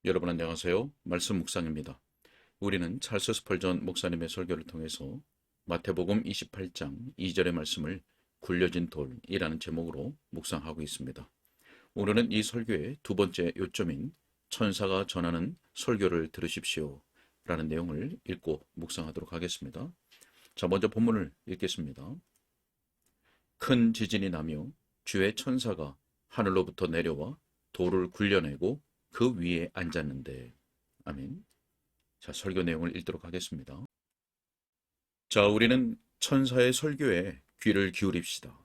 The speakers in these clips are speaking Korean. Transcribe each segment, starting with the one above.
여러분 안녕하세요. 말씀 묵상입니다. 우리는 찰스 스펄전 목사님의 설교를 통해서 마태복음 28장 2절의 말씀을 굴려진 돌이라는 제목으로 묵상하고 있습니다. 오늘은 이 설교의 두 번째 요점인 천사가 전하는 설교를 들으십시오 라는 내용을 읽고 묵상하도록 하겠습니다. 자, 먼저 본문을 읽겠습니다. 큰 지진이 나며 주의 천사가 하늘로부터 내려와 돌을 굴려내고 그 위에 앉았는데. 아멘. 자, 설교 내용을 읽도록 하겠습니다. 자, 우리는 천사의 설교에 귀를 기울입시다.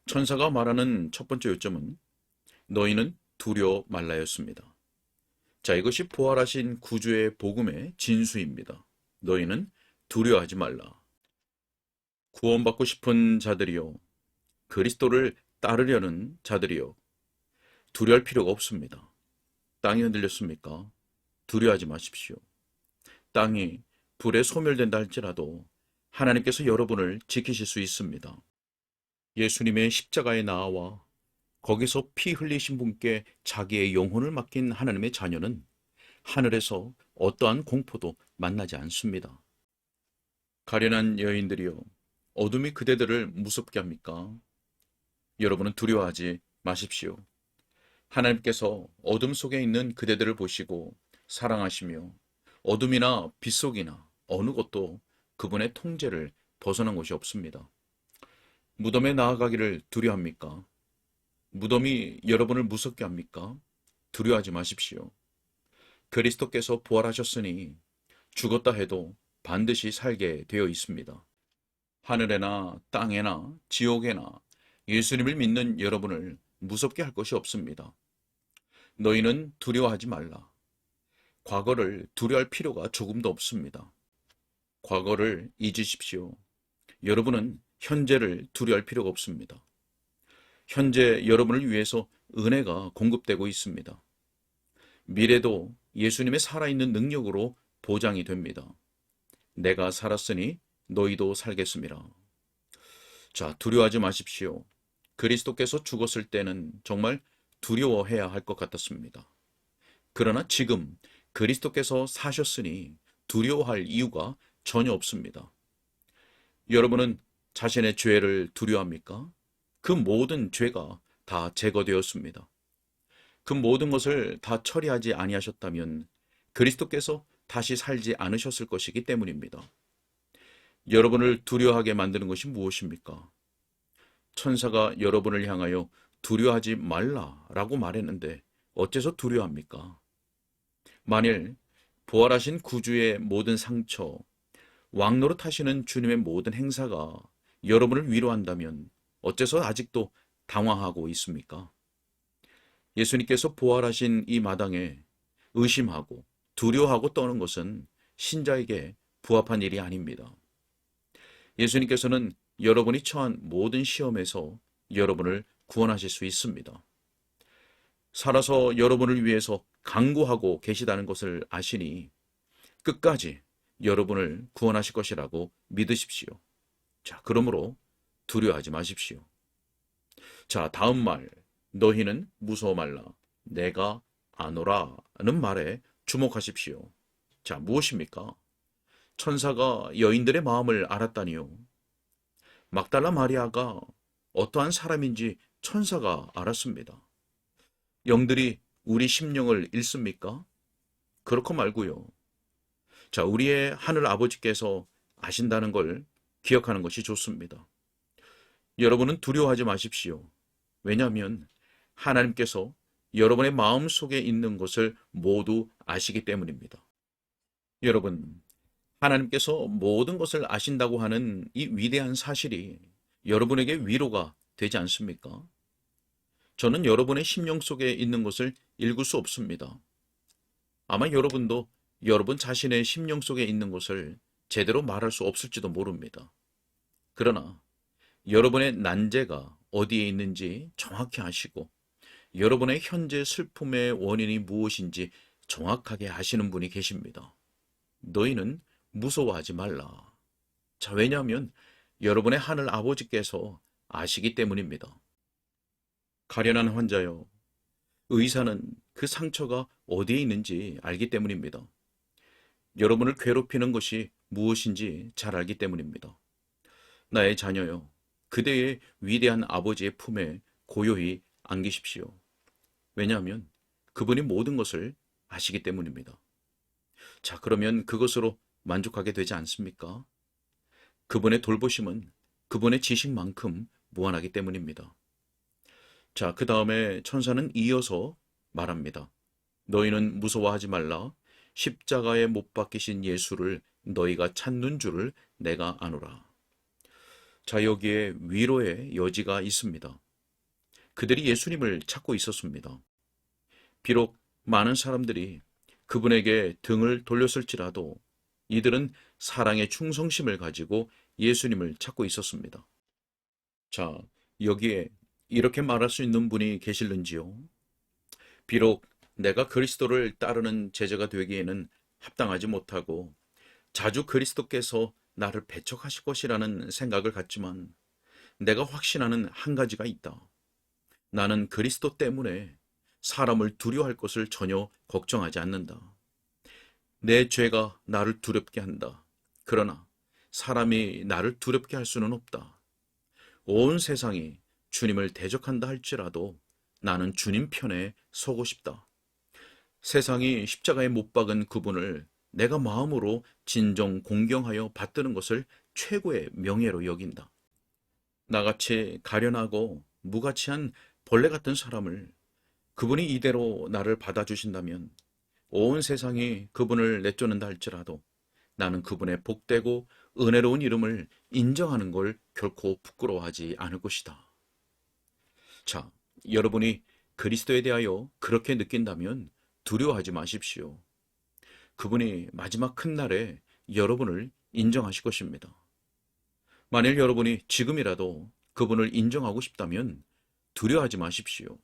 천사가 말하는 첫 번째 요점은 너희는 두려워 말라였습니다. 자, 이것이 부활하신 구주의 복음의 진수입니다. 너희는 두려워하지 말라. 구원받고 싶은 자들이요, 그리스도를 따르려는 자들이요, 두려워할 필요가 없습니다. 땅이 흔들렸습니까? 두려워하지 마십시오. 땅이 불에 소멸된다 할지라도 하나님께서 여러분을 지키실 수 있습니다. 예수님의 십자가에 나와 거기서 피 흘리신 분께 자기의 영혼을 맡긴 하나님의 자녀는 하늘에서 어떠한 공포도 만나지 않습니다. 가련한 여인들이여, 어둠이 그대들을 무섭게 합니까? 여러분은 두려워하지 마십시오. 하나님께서 어둠 속에 있는 그대들을 보시고 사랑하시며 어둠이나 빛 속이나 어느 것도 그분의 통제를 벗어난 것이 없습니다. 무덤에 나아가기를 두려워합니까? 무덤이 여러분을 무섭게 합니까? 두려워하지 마십시오. 그리스도께서 부활하셨으니 죽었다 해도 반드시 살게 되어 있습니다. 하늘에나 땅에나 지옥에나 예수님을 믿는 여러분을 무섭게 할 것이 없습니다. 너희는 두려워하지 말라. 과거를 두려워할 필요가 조금도 없습니다. 과거를 잊으십시오. 여러분은 현재를 두려워할 필요가 없습니다. 현재 여러분을 위해서 은혜가 공급되고 있습니다. 미래도 예수님의 살아있는 능력으로 보장이 됩니다. 내가 살았으니 너희도 살겠습니다. 자, 두려워하지 마십시오. 그리스도께서 죽었을 때는 정말 두려워해야 할 것 같았습니다. 그러나 지금 그리스도께서 사셨으니 두려워할 이유가 전혀 없습니다. 여러분은 자신의 죄를 두려워합니까? 그 모든 죄가 다 제거되었습니다. 그 모든 것을 다 처리하지 아니하셨다면 그리스도께서 다시 살지 않으셨을 것이기 때문입니다. 여러분을 두려워하게 만드는 것이 무엇입니까? 천사가 여러분을 향하여 두려워하지 말라라고 말했는데 어째서 두려워합니까? 만일 부활하신 구주의 모든 상처, 왕노릇하시는 주님의 모든 행사가 여러분을 위로한다면 어째서 아직도 당황하고 있습니까? 예수님께서 부활하신 이 마당에 의심하고 두려워하고 떠는 것은 신자에게 부합한 일이 아닙니다. 예수님께서는 여러분이 처한 모든 시험에서 여러분을 구원하실 수 있습니다. 살아서 여러분을 위해서 강구하고 계시다는 것을 아시니 끝까지 여러분을 구원하실 것이라고 믿으십시오. 자, 그러므로 두려워하지 마십시오. 자, 다음 말, 너희는 무서워 말라. 내가 아노라는 말에 주목하십시오. 자, 무엇입니까? 천사가 여인들의 마음을 알았다니요. 막달라 마리아가 어떠한 사람인지 천사가 알았습니다. 영들이 우리 심령을 읽습니까? 그렇고 말고요. 자, 우리의 하늘 아버지께서 아신다는 걸 기억하는 것이 좋습니다. 여러분은 두려워하지 마십시오. 왜냐하면 하나님께서 여러분의 마음 속에 있는 것을 모두 아시기 때문입니다. 여러분, 하나님께서 모든 것을 아신다고 하는 이 위대한 사실이 여러분에게 위로가 되지 않습니까? 저는 여러분의 심령 속에 있는 것을 읽을 수 없습니다. 아마 여러분도 여러분 자신의 심령 속에 있는 것을 제대로 말할 수 없을지도 모릅니다. 그러나 여러분의 난제가 어디에 있는지 정확히 아시고 여러분의 현재 슬픔의 원인이 무엇인지 정확하게 아시는 분이 계십니다. 너희는 무서워하지 말라. 자, 왜냐하면 여러분의 하늘 아버지께서 아시기 때문입니다. 가련한 환자여, 의사는 그 상처가 어디에 있는지 알기 때문입니다. 여러분을 괴롭히는 것이 무엇인지 잘 알기 때문입니다. 나의 자녀여, 그대의 위대한 아버지의 품에 고요히 안기십시오. 왜냐하면 그분이 모든 것을 아시기 때문입니다. 자, 그러면 그것으로 만족하게 되지 않습니까? 그분의 돌보심은 그분의 지식만큼 무한하기 때문입니다. 자, 그 다음에 천사는 이어서 말합니다. 너희는 무서워하지 말라. 십자가에 못 박히신 예수를 너희가 찾는 줄을 내가 아노라. 자, 여기에 위로의 여지가 있습니다. 그들이 예수님을 찾고 있었습니다. 비록 많은 사람들이 그분에게 등을 돌렸을지라도 이들은 사랑의 충성심을 가지고 예수님을 찾고 있었습니다. 자, 여기에 이렇게 말할 수 있는 분이 계실는지요? 비록 내가 그리스도를 따르는 제자가 되기에는 합당하지 못하고 자주 그리스도께서 나를 배척하실 것이라는 생각을 갖지만 내가 확신하는 한 가지가 있다. 나는 그리스도 때문에 사람을 두려워할 것을 전혀 걱정하지 않는다. 내 죄가 나를 두렵게 한다. 그러나 사람이 나를 두렵게 할 수는 없다. 온 세상이 주님을 대적한다 할지라도 나는 주님 편에 서고 싶다. 세상이 십자가에 못 박은 그분을 내가 마음으로 진정 공경하여 받드는 것을 최고의 명예로 여긴다. 나같이 가련하고 무가치한 벌레 같은 사람을 그분이 이대로 나를 받아주신다면 온 세상이 그분을 내쫓는다 할지라도 나는 그분의 복되고 은혜로운 이름을 인정하는 걸 결코 부끄러워하지 않을 것이다. 자, 여러분이 그리스도에 대하여 그렇게 느낀다면 두려워하지 마십시오. 그분이 마지막 큰 날에 여러분을 인정하실 것입니다. 만일 여러분이 지금이라도 그분을 인정하고 싶다면 두려워하지 마십시오.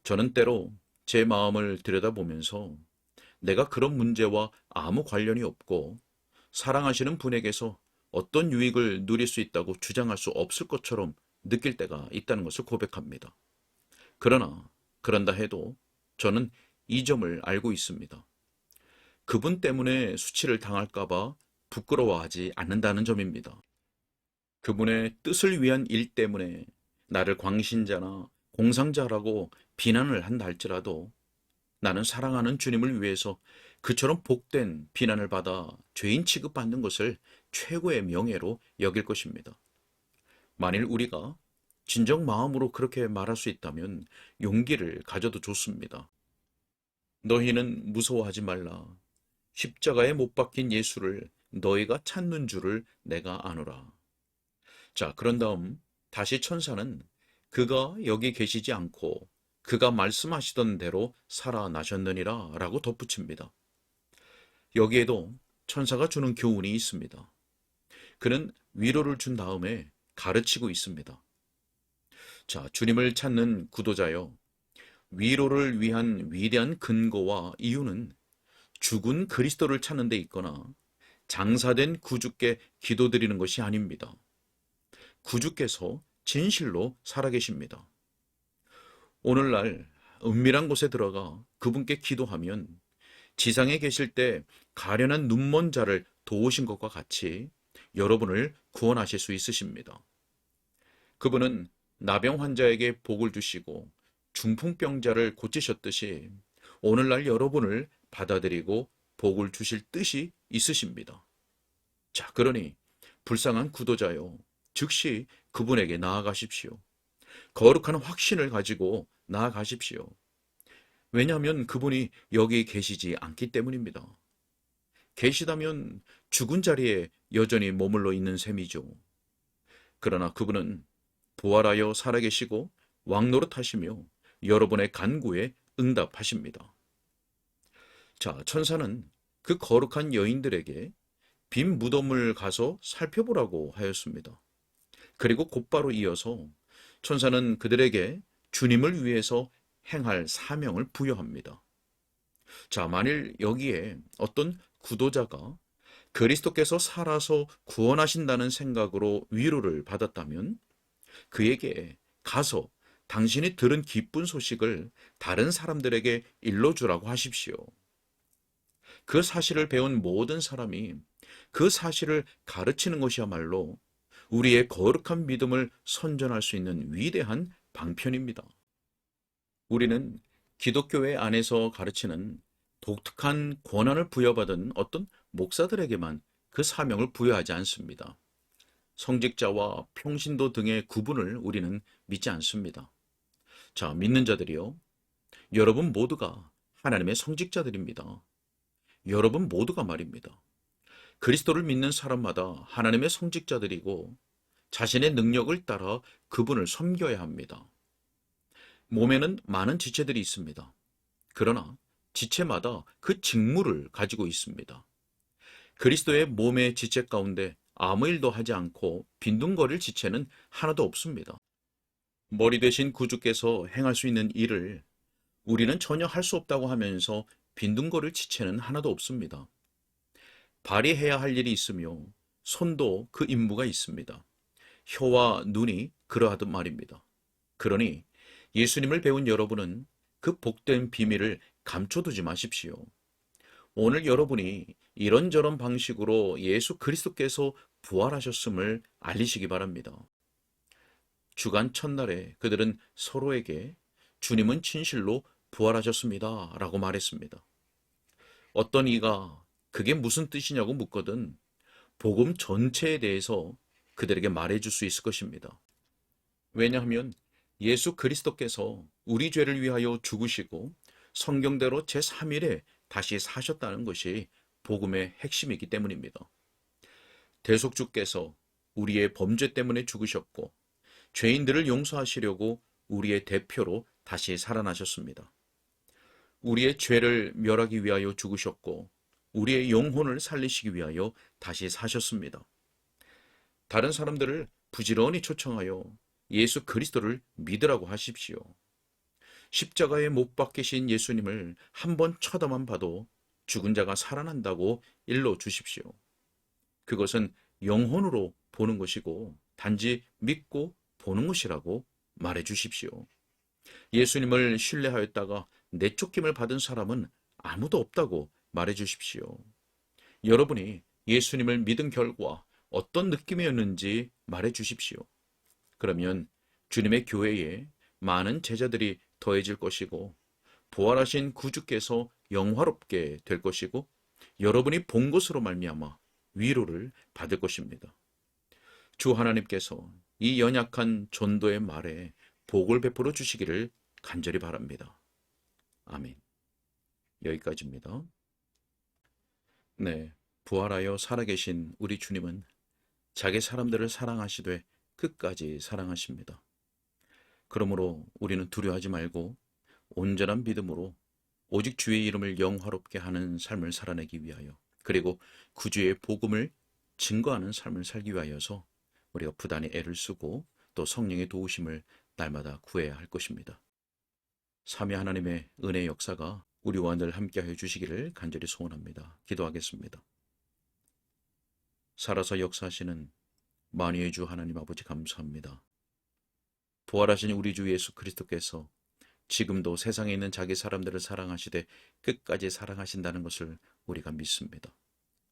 저는 때로 제 마음을 들여다보면서 내가 그런 문제와 아무 관련이 없고 사랑하시는 분에게서 어떤 유익을 누릴 수 있다고 주장할 수 없을 것처럼 느낄 때가 있다는 것을 고백합니다. 그러나 그런다 해도 저는 이 점을 알고 있습니다. 그분 때문에 수치를 당할까봐 부끄러워하지 않는다는 점입니다. 그분의 뜻을 위한 일 때문에 나를 광신자나 공상자라고 비난을 한다 할지라도 나는 사랑하는 주님을 위해서 그처럼 복된 비난을 받아 죄인 취급받는 것을 최고의 명예로 여길 것입니다. 만일 우리가 진정 마음으로 그렇게 말할 수 있다면 용기를 가져도 좋습니다. 너희는 무서워하지 말라. 십자가에 못 박힌 예수를 너희가 찾는 줄을 내가 아노라. 자, 그런 다음 다시 천사는 그가 여기 계시지 않고 그가 말씀하시던 대로 살아나셨느니라 라고 덧붙입니다. 여기에도 천사가 주는 교훈이 있습니다. 그는 위로를 준 다음에 가르치고 있습니다. 자, 주님을 찾는 구도자여, 위로를 위한 위대한 근거와 이유는 죽은 그리스도를 찾는 데 있거나 장사된 구주께 기도드리는 것이 아닙니다. 구주께서 진실로 살아계십니다. 오늘날 은밀한 곳에 들어가 그분께 기도하면 지상에 계실 때 가련한 눈먼 자를 도우신 것과 같이 여러분을 구원하실 수 있으십니다. 그분은 나병 환자에게 복을 주시고 중풍병자를 고치셨듯이 오늘날 여러분을 받아들이고 복을 주실 뜻이 있으십니다. 자, 그러니 불쌍한 구도자요, 즉시 그분에게 나아가십시오. 거룩한 확신을 가지고 나아가십시오. 왜냐하면 그분이 여기 계시지 않기 때문입니다. 계시다면 죽은 자리에 여전히 머물러 있는 셈이죠. 그러나 그분은 부활하여 살아계시고 왕노릇하시며 여러분의 간구에 응답하십니다. 자, 천사는 그 거룩한 여인들에게 빈 무덤을 가서 살펴보라고 하였습니다. 그리고 곧바로 이어서 천사는 그들에게 주님을 위해서 행할 사명을 부여합니다. 자, 만일 여기에 어떤 구도자가 그리스도께서 살아서 구원하신다는 생각으로 위로를 받았다면 그에게 가서 당신이 들은 기쁜 소식을 다른 사람들에게 일러주라고 하십시오. 그 사실을 배운 모든 사람이 그 사실을 가르치는 것이야말로 우리의 거룩한 믿음을 선전할 수 있는 위대한 방편입니다. 우리는 기독교회 안에서 가르치는 독특한 권한을 부여받은 어떤 목사들에게만 그 사명을 부여하지 않습니다. 성직자와 평신도 등의 구분을 우리는 믿지 않습니다. 자, 믿는 자들이요. 여러분 모두가 하나님의 성직자들입니다. 여러분 모두가 말입니다. 그리스도를 믿는 사람마다 하나님의 성직자들이고 자신의 능력을 따라 그분을 섬겨야 합니다. 몸에는 많은 지체들이 있습니다. 그러나 지체마다 그 직무를 가지고 있습니다. 그리스도의 몸의 지체 가운데 아무 일도 하지 않고 빈둥거릴 지체는 하나도 없습니다. 머리 대신 구주께서 행할 수 있는 일을 우리는 전혀 할 수 없다고 하면서 빈둥거릴 지체는 하나도 없습니다. 발이 해야 할 일이 있으며 손도 그 임무가 있습니다. 혀와 눈이 그러하듯 말입니다. 그러니 예수님을 배운 여러분은 그 복된 비밀을 감춰두지 마십시오. 오늘 여러분이 이런저런 방식으로 예수 그리스도께서 부활하셨음을 알리시기 바랍니다. 주간 첫날에 그들은 서로에게 주님은 진실로 부활하셨습니다 라고 말했습니다. 어떤 이가 그게 무슨 뜻이냐고 묻거든 복음 전체에 대해서 그들에게 말해줄 수 있을 것입니다. 왜냐하면 예수 그리스도께서 우리 죄를 위하여 죽으시고 성경대로 제3일에 다시 사셨다는 것이 복음의 핵심이기 때문입니다. 대속주께서 우리의 범죄 때문에 죽으셨고 죄인들을 용서하시려고 우리의 대표로 다시 살아나셨습니다. 우리의 죄를 멸하기 위하여 죽으셨고 우리의 영혼을 살리시기 위하여 다시 사셨습니다. 다른 사람들을 부지런히 초청하여 예수 그리스도를 믿으라고 하십시오. 십자가에 못 박히신 예수님을 한번 쳐다만 봐도 죽은 자가 살아난다고 일러 주십시오. 그것은 영혼으로 보는 것이고 단지 믿고 보는 것이라고 말해 주십시오. 예수님을 신뢰하였다가 내쫓김을 받은 사람은 아무도 없다고 말해 주십시오. 여러분이 예수님을 믿은 결과 어떤 느낌이었는지 말해 주십시오. 그러면 주님의 교회에 많은 제자들이 더해질 것이고 부활하신 구주께서 영화롭게 될 것이고 여러분이 본 것으로 말미암아 위로를 받을 것입니다. 주 하나님께서 이 연약한 전도의 말에 복을 베풀어 주시기를 간절히 바랍니다. 아멘. 여기까지입니다. 네, 부활하여 살아계신 우리 주님은 자기 사람들을 사랑하시되 끝까지 사랑하십니다. 그러므로 우리는 두려워하지 말고 온전한 믿음으로 오직 주의 이름을 영화롭게 하는 삶을 살아내기 위하여 그리고 구주의 복음을 증거하는 삶을 살기 위하여서 우리가 부단히 애를 쓰고 또 성령의 도우심을 날마다 구해야 할 것입니다. 삼위 하나님의 은혜의 역사가 우리와 늘 함께하여 주시기를 간절히 소원합니다. 기도하겠습니다. 살아서 역사하시는 만유의 주 하나님 아버지 감사합니다. 부활하신 우리 주 예수 그리스도께서 지금도 세상에 있는 자기 사람들을 사랑하시되 끝까지 사랑하신다는 것을 우리가 믿습니다.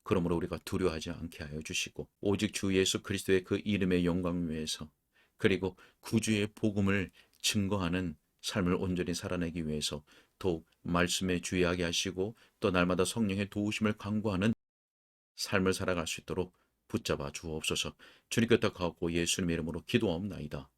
그러므로 우리가 두려워하지 않게 하여 주시고 오직 주 예수 그리스도의 그 이름의 영광을 위해서 그리고 구주의 복음을 증거하는 삶을 온전히 살아내기 위해서 더욱 말씀에 주의하게 하시고 또 날마다 성령의 도우심을 간구하는 삶을 살아갈 수 있도록 붙잡아 주옵소서. 주님께 덕하고 예수님의 이름으로 기도하옵나이다.